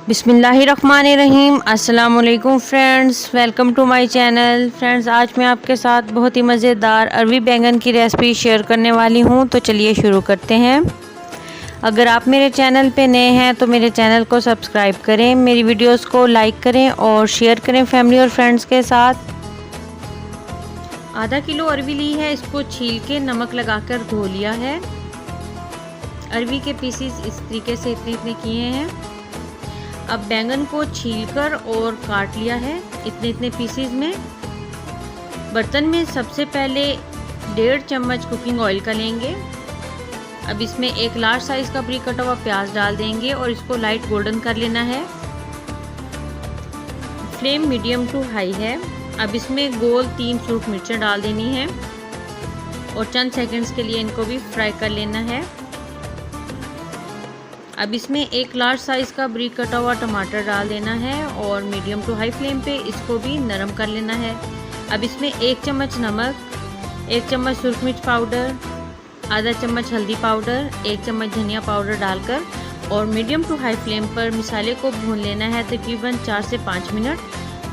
बिस्मिल्लाहिर्रहमानिर्रहीम। अस्सलाम वालेकुम friends, welcome to my channel. Friends, आज मैं आपके साथ बहुत ही मज़ेदार अरवी बैंगन की रेसिपी शेयर करने वाली हूं, तो चलिए शुरू करते हैं। अगर आप मेरे चैनल पे नए हैं तो मेरे चैनल को सब्सक्राइब करें, मेरी वीडियोस को लाइक करें और शेयर करें फैमिली और फ्रेंड्स के साथ। आधा किलो अरवी ली है, इसको छील के नमक लगाकर धो लिया है। अरवी के पीसीस इस तरीके से इतने किए हैं। अब बैंगन को छीलकर और काट लिया है इतने पीसीज में। बर्तन में सबसे पहले 1.5 चम्मच कुकिंग ऑयल का लेंगे। अब इसमें एक लार्ज साइज का बारीक कटा हुआ प्याज डाल देंगे और इसको लाइट गोल्डन कर लेना है। फ्लेम मीडियम टू हाई है। अब इसमें गोल 3 सूख मिर्चें डाल देनी है और चंद सेकंड्स के लिए इनको भी फ्राई कर लेना है। अब इसमें एक लार्ज साइज़ का बारीक कटा हुआ टमाटर डाल देना है और मीडियम टू हाई फ्लेम पे इसको भी नरम कर लेना है। अब इसमें 1 चम्मच नमक, 1 चम्मच सुरख मिर्च पाउडर, आधा चम्मच हल्दी पाउडर, 1 चम्मच धनिया पाउडर डालकर और मीडियम टू हाई फ्लेम पर मसाले को भून लेना है तकरीबन 4 से 5 मिनट।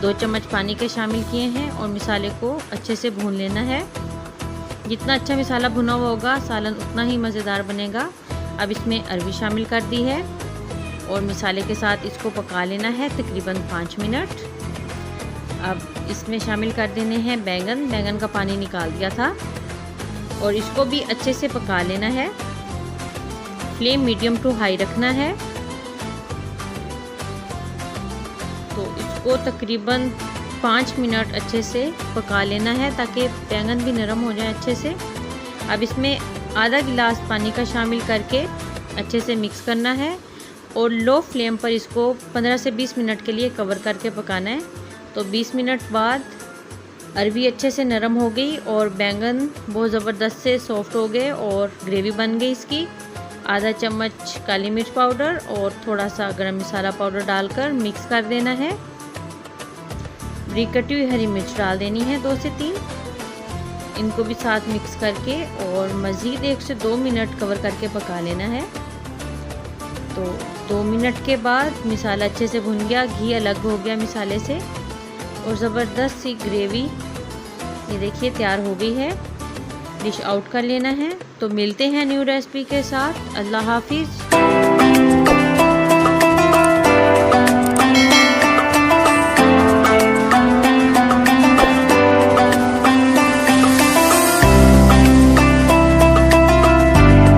2 चम्मच पानी के शामिल किए हैं और मसाले को अच्छे से भून लेना है। जितना अच्छा मसाला भुना हुआ होगा सालन उतना ही मज़ेदार बनेगा। अब इसमें अरवी शामिल कर दी है और मसाले के साथ इसको पका लेना है तकरीबन 5 मिनट। अब इसमें शामिल कर देने हैं बैंगन का पानी निकाल दिया था और इसको भी अच्छे से पका लेना है। फ्लेम मीडियम टू हाई रखना है। तो इसको तकरीबन 5 मिनट अच्छे से पका लेना है ताकि बैंगन भी नरम हो जाए अच्छे से। अब इसमें आधा गिलास पानी का शामिल करके अच्छे से मिक्स करना है और लो फ्लेम पर इसको 15 से 20 मिनट के लिए कवर करके पकाना है। तो 20 मिनट बाद अरवी अच्छे से नरम हो गई और बैंगन बहुत ज़बरदस्त से सॉफ्ट हो गए और ग्रेवी बन गई इसकी। आधा चम्मच काली मिर्च पाउडर और थोड़ा सा गरम मसाला पाउडर डालकर मिक्स कर देना है। बारीक कटी हुई हरी मिर्च डाल देनी है 2 से 3। इनको भी साथ मिक्स करके और मज़ीद 1 से 2 मिनट कवर करके पका लेना है। तो 2 मिनट के बाद मसाला अच्छे से भुन गया, घी अलग हो गया मसाले से और ज़बरदस्त सी ग्रेवी ये देखिए तैयार हो गई है। डिश आउट कर लेना है। तो मिलते हैं न्यू रेसिपी के साथ। अल्लाह हाफिज़।